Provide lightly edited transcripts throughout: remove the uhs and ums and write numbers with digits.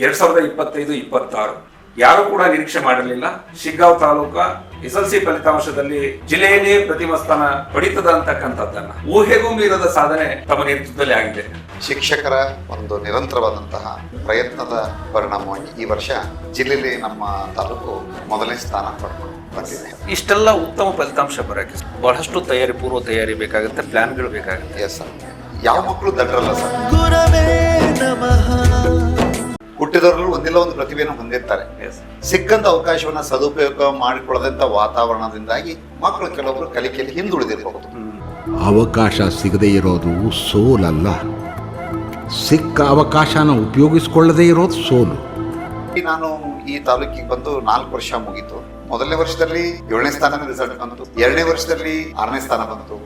2025-26 ಯಾರು ಕೂಡ ನಿರೀಕ್ಷೆ ಮಾಡಿರಲಿಲ್ಲ. ಶಿಗ್ಗಾಂವ್ ತಾಲೂಕಾ SLC ಫಲಿತಾಂಶದಲ್ಲಿ ಜಿಲ್ಲೆಯಲ್ಲೇ ಪ್ರಥಮ ಸ್ಥಾನ ಪಡಿತದ ಅಂತಕ್ಕಂಥದ್ದನ್ನ ಊಹೆಗೂ ಮೀರದ ಸಾಧನೆ ತಮ್ಮ ನೇತೃತ್ವದಲ್ಲಿ ಆಗಿದೆ. ಶಿಕ್ಷಕರ ಒಂದು ನಿರಂತರವಾದಂತಹ ಪ್ರಯತ್ನದ ಪರಿಣಾಮವಾಗಿ ಈ ವರ್ಷ ಜಿಲ್ಲೆಯಲ್ಲಿ ನಮ್ಮ ತಾಲೂಕು ಮೊದಲನೇ ಸ್ಥಾನ ಪಡ್ಕೊಂಡು ಬಂದಿದೆ. ಇಷ್ಟೆಲ್ಲ ಉತ್ತಮ ಫಲಿತಾಂಶ ಬರೋಕ್ಕೆ ಬಹಳಷ್ಟು ಪೂರ್ವ ತಯಾರಿ ಬೇಕಾಗುತ್ತೆ, ಪ್ಲಾನ್ಗಳು ಬೇಕಾಗುತ್ತೆ. ಎಸ್ ಸರ್, ಯಾವ ಮಕ್ಕಳು ದಡ್ರಲ್ಲ ಸರ್. ಹುಟ್ಟಿದವರಲ್ಲಿ ಒಂದಿಲ್ಲ ಒಂದು ಪ್ರತಿಭೆಯನ್ನು ಹೊಂದಿರ್ತಾರೆ. ಸಿಕ್ಕಂತ ಅವಕಾಶವನ್ನ ಸದುಪಯೋಗ ಮಾಡಿಕೊಳ್ಳದಂತ ವಾತಾವರಣದಿಂದಾಗಿ ಮಕ್ಕಳು ಕೆಲವೊಬ್ರು ಕಲಿಕೆಯಲ್ಲಿ ಹಿಂದುಳಿದಿರಬಹುದು. ಅವಕಾಶ ಸಿಗದೇ ಇರೋದು ಸೋಲಲ್ಲ, ಸಿಕ್ಕ ಅವಕಾಶನ ಉಪಯೋಗಿಸಿಕೊಳ್ಳದೇ ಇರೋದು ಸೋಲು. ನಾನು ಈ ತಾಲೂಕಿಗೆ ಬಂದು 4 ವರ್ಷ ಮುಗೀತು. ಮೊದಲನೇ ವರ್ಷದಲ್ಲಿ 7ನೇ ಸ್ಥಾನ ರಿಸಲ್ಟ್ ಬಂತು, 2ನೇ ವರ್ಷದಲ್ಲಿ 6ನೇ ಸ್ಥಾನ ಬಂತು,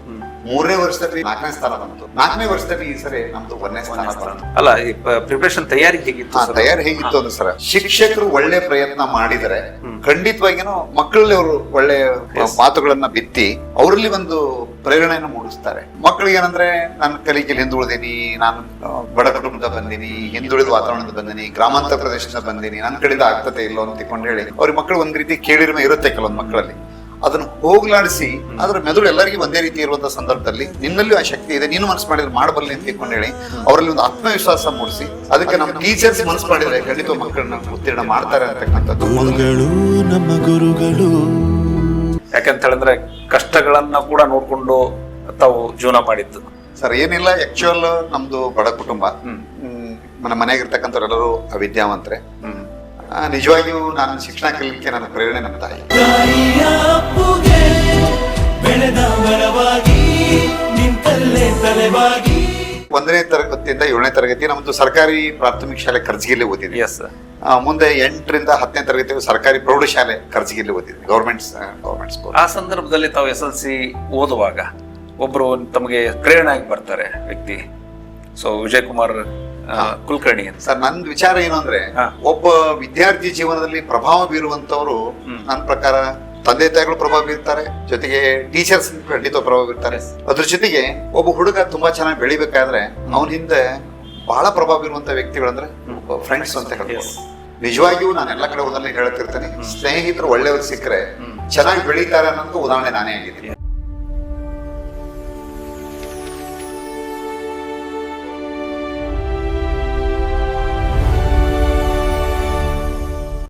3ನೇ ವರ್ಷದಲ್ಲಿ 4ನೇ ಸ್ಥಾನ ಬಂತು, 4ನೇ ವರ್ಷದಲ್ಲಿ ಈ ಸರಿ ನಮ್ದು 1ನೇ ಸ್ಥಾನ ಬಂತು. ಅಲ್ಲ, ಈ ಪ್ರಿಪರೇಷನ್ ತಯಾರಿ ಹೇಗಿತ್ತು? ತಯಾರಿ ಹೇಗಿತ್ತು ಅಂದ್ರೆ ಸರ್, ಶಿಕ್ಷಕರು ಒಳ್ಳೆ ಪ್ರಯತ್ನ ಮಾಡಿದರೆ ಖಂಡಿತವಾಗಿನೂ ಮಕ್ಕಳಲ್ಲಿ ಅವರು ಒಳ್ಳೆ ಮಾತುಗಳನ್ನ ಬಿತ್ತಿ ಅವರಲ್ಲಿ ಒಂದು ಪ್ರೇರಣೆಯನ್ನು ಮೂಡಿಸ್ತಾರೆ. ಮಕ್ಕಳಿಗೆ ಏನಂದ್ರೆ ನಾನು ಕಲಿಕೆಯಲ್ಲಿ ಹಿಂದುಳಿದೀನಿ, ನಾನು ಬಡ ಕುಟುಂಬದ ಬಂದೀನಿ, ಹಿಂದುಳಿದ ವಾತಾವರಣದ ಬಂದೀನಿ, ಗ್ರಾಮಾಂತರ ಪ್ರದೇಶದಿಂದ ಬಂದೀನಿ, ನನ್ನ ಕಡೆಯಿಂದ ಆಗ್ತದೆ ಇಲ್ಲೋ ಅಂತ ತಿಳ್ಕೊಂಡು ಹೇಳಿ ಅವ್ರ ಮಕ್ಕಳು ಒಂದ್ ರೀತಿ ಕೇಳಿರಿಮೆ ಇರುತ್ತೆ ಕೆಲವೊಂದು ಮಕ್ಕಳಲ್ಲಿ. ಅದನ್ನು ಹೋಗ್ಲಾಡಿಸಿ ಅದರ ಮೆದುಳು ಎಲ್ಲರಿಗೂ ಒಂದೇ ರೀತಿ ಇರುವಂತಹ ಸಂದರ್ಭದಲ್ಲಿ ನಿನ್ನಲ್ಲೂ ಆ ಶಕ್ತಿ ಇದೆ, ನೀನು ಮನಸ್ಸು ಮಾಡಿದ್ರೆ ಮಾಡಬಲ್ಲೆ ಅಂತ ತಿಳ್ಕೊಂಡು ಹೇಳಿ ಅವರಲ್ಲಿ ಒಂದು ಆತ್ಮವಿಶ್ವಾಸ ಮೂಡಿಸಿ ಅದಕ್ಕೆ ನಮ್ಮ ಟೀಚರ್ಸ್ ಮನಸ್ಸು ಮಾಡಿದ್ರೆ ಖಂಡಿತ ಮಕ್ಕಳನ್ನ ಉತ್ತೀರ್ಣ ಮಾಡ್ತಾರೆ ಅಂತಕ್ಕಂಥದ್ದು ನಮ್ಮ ಗುರುಗಳು. ಯಾಕಂತ ಹೇಳಿದ್ರೆ ಕಷ್ಟಗಳನ್ನ ಕೂಡ ನೋಡ್ಕೊಂಡು ತಾವು ಜೀವನ ಮಾಡಿದ್ದು ಸರ್. ಏನಿಲ್ಲ, ಆಕ್ಚುಯಲ್ ನಮ್ದು ಬಡ ಕುಟುಂಬ, ನಮ್ಮ ಮನೆಯಾಗಿರ್ತಕ್ಕಂಥವ್ರೆಲ್ಲರೂ ವಿದ್ಯಾವಂತರೆ. ನಿಜವಾಗಿಯೂ ನಾನು ಶಿಕ್ಷಣ ಕಲಿಲಿಕ್ಕೆ ನನ್ನ ಪ್ರೇರಣೆ ನಮ್ಮ ತಾಯಿ. ಒಂದನೇ ತರಗತಿಯಿಂದ 7ನೇ ತರಗತಿ ನಮ್ದು ಸರ್ಕಾರಿ ಪ್ರಾಥಮಿಕ ಶಾಲೆ ಕರ್ಜಿಗಿಲ್ಲಿ ಓದಿದ್ವಿ. ಮುಂದೆ 8ರಿಂದ 10ನೇ ತರಗತಿ ಸರ್ಕಾರಿ ಪ್ರೌಢಶಾಲೆ ಕರ್ಜಿಗಿಲ್ಲಿ ಓದಿದ್ವಿ, ಗೌರ್ಮೆಂಟ್ ಸ್ಕೂಲ್. ಆ ಸಂದರ್ಭದಲ್ಲಿ ತಾವು SLC ಓದುವಾಗ ಒಬ್ರು ತಮಗೆ ಪ್ರೇರಣೆ ಆಗಿ ಬರ್ತಾರೆ ವ್ಯಕ್ತಿ, ಸೊ ವಿಜಯ್ ಕುಮಾರ್ ಕುಲಕರ್ಣಿ ಅಂತ. ಸರ್, ನನ್ನ ವಿಚಾರ ಏನು ಅಂದ್ರೆ, ಒಬ್ಬ ವಿದ್ಯಾರ್ಥಿ ಜೀವನದಲ್ಲಿ ಪ್ರಭಾವ ಬೀರುವಂತವ್ರು ನನ್ನ ಪ್ರಕಾರ ತಂದೆ ತಾಯಿಗಳು ಪ್ರಭಾವ ಬೀರ್ತಾರೆ, ಜೊತೆಗೆ ಟೀಚರ್ಸ್ ಖಂಡಿತ ಪ್ರಭಾವ ಬೀರ್ತಾರೆ. ಅದ್ರ ಜೊತೆಗೆ ಒಬ್ಬ ಹುಡುಗ ತುಂಬಾ ಚೆನ್ನಾಗಿ ಬೆಳಿಬೇಕಾದ್ರೆ ಅವನ ಹಿಂದೆ ಬಹಳ ಪ್ರಭಾವ ಬೀರುವಂತ ವ್ಯಕ್ತಿಗಳಂದ್ರೆ ಫ್ರೆಂಡ್ಸ್ ಅಂತ ಹೇಳ್ಬೋದು. ನಿಜವಾಗಿಯೂ ನಾನು ಎಲ್ಲ ಕಡೆ ಹೋದಲ್ಲಿ ಹೇಳ್ತಿರ್ತೇನೆ, ಸ್ನೇಹಿತರು ಒಳ್ಳೆಯವರು ಸಿಕ್ಕರೆ ಚೆನ್ನಾಗಿ ಬೆಳೀತಾರೆ ಅನ್ನೋದು ಉದಾಹರಣೆ ನಾನೇ ಆಗಿದ್ದೀನಿ.